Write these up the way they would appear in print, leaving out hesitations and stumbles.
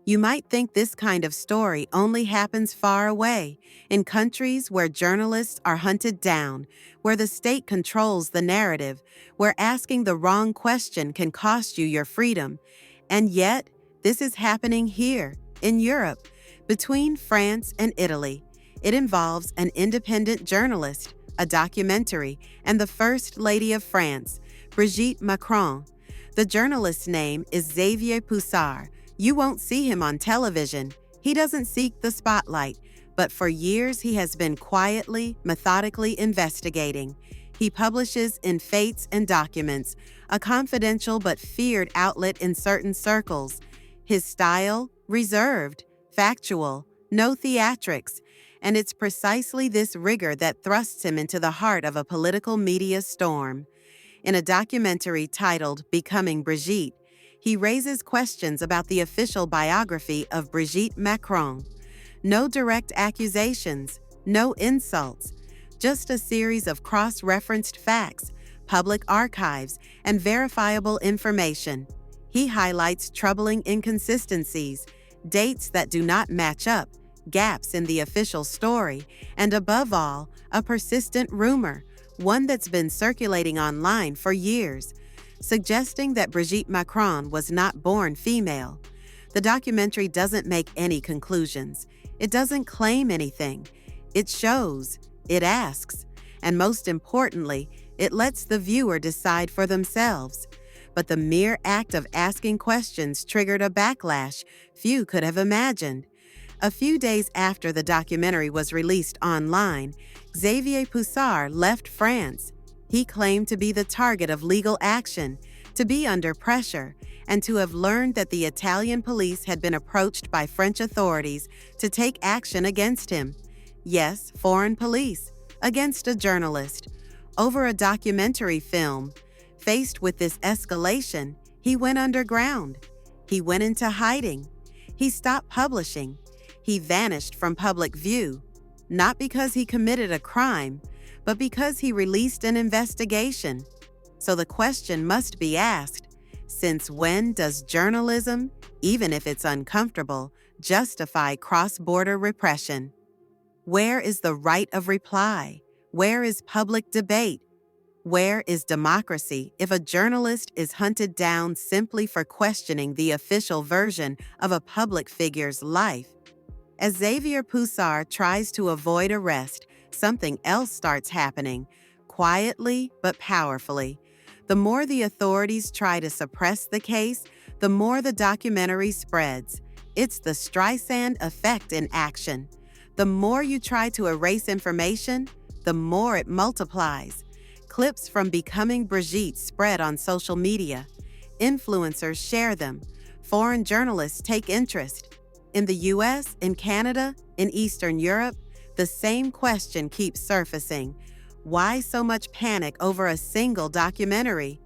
You might think this kind of story only happens far away, in countries where journalists are hunted down, where the state controls the narrative, where asking the wrong question can cost you your freedom. And yet, this is happening here, in Europe, between France and Italy. It involves an independent journalist, a documentary, and the First Lady of France, Brigitte Macron. The journalist's name is Xavier Poussard. You won't see him on television. He doesn't seek the spotlight, but for years he has been quietly, methodically investigating. He publishes in Fates and Documents, a confidential but feared outlet in certain circles. His style? Reserved, factual, no theatrics, and it's precisely this rigor that thrusts him into the heart of a political media storm. In a documentary titled Becoming Brigitte, he raises questions about the official biography of Brigitte Macron. No direct accusations, no insults, just a series of cross-referenced facts, public archives, and verifiable information. He highlights troubling inconsistencies, dates that do not match up, gaps in the official story, and above all, a persistent rumor, one that's been circulating online for years, suggesting that Brigitte Macron was not born female. The documentary doesn't make any conclusions. It doesn't claim anything. It shows, it asks, and most importantly, it lets the viewer decide for themselves. But the mere act of asking questions triggered a backlash few could have imagined. A few days after the documentary was released online, Xavier Poussard left France. He claimed to be the target of legal action, to be under pressure, and to have learned that the Italian police had been approached by French authorities to take action against him. Yes, foreign police, against a journalist, over a documentary film. Faced with this escalation, he went underground. He went into hiding. He stopped publishing. He vanished from public view, not because he committed a crime, but because he released an investigation. So the question must be asked, since when does journalism, even if it's uncomfortable, justify cross-border repression? Where is the right of reply? Where is public debate? Where is democracy if a journalist is hunted down simply for questioning the official version of a public figure's life? As Xavier Poussard tries to avoid arrest, something else starts happening, quietly but powerfully. The more the authorities try to suppress the case, the more the documentary spreads. It's the Streisand effect in action. The more you try to erase information, the more it multiplies. Clips from Becoming Brigitte spread on social media. Influencers share them. Foreign journalists take interest. In the US, in Canada, in Eastern Europe, the same question keeps surfacing. Why so much panic over a single documentary?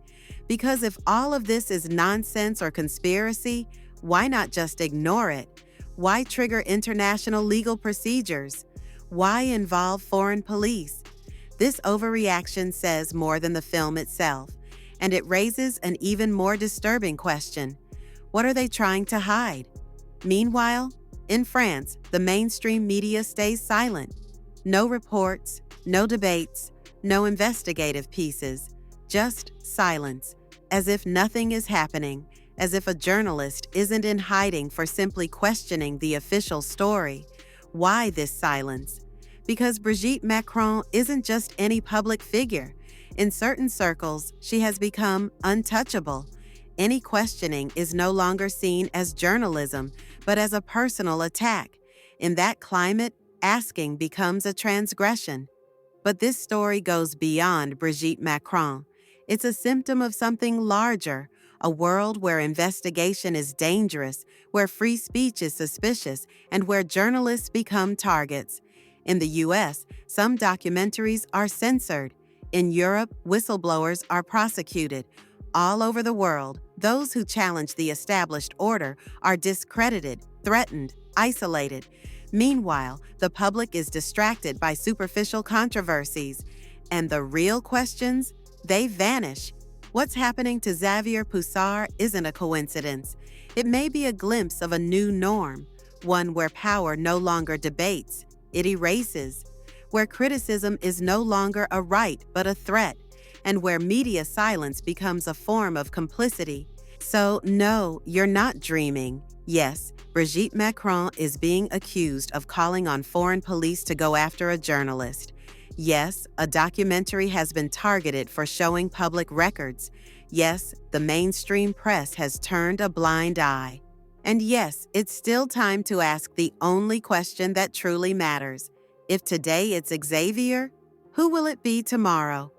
Because if all of this is nonsense or conspiracy, why not just ignore it? Why trigger international legal procedures? Why involve foreign police? This overreaction says more than the film itself, and it raises an even more disturbing question. What are they trying to hide? Meanwhile, in France, the mainstream media stays silent. No reports, no debates, no investigative pieces, just silence, as if nothing is happening, as if a journalist isn't in hiding for simply questioning the official story. Why this silence? Because Brigitte Macron isn't just any public figure. In certain circles, she has become untouchable. Any questioning is no longer seen as journalism, but as a personal attack. In that climate, asking becomes a transgression. But this story goes beyond Brigitte Macron. It's a symptom of something larger, a world where investigation is dangerous, where free speech is suspicious, and where journalists become targets. In the US, some documentaries are censored. In Europe, whistleblowers are prosecuted. All over the world, those who challenge the established order are discredited, threatened, isolated. Meanwhile, the public is distracted by superficial controversies. And the real questions? They vanish. What's happening to Xavier Poussard isn't a coincidence. It may be a glimpse of a new norm, one where power no longer debates, it erases, where criticism is no longer a right but a threat, and where media silence becomes a form of complicity. So, no, you're not dreaming. Yes, Brigitte Macron is being accused of calling on foreign police to go after a journalist. Yes, a documentary has been targeted for showing public records. Yes, the mainstream press has turned a blind eye. And yes, it's still time to ask the only question that truly matters. If today it's Xavier, who will it be tomorrow?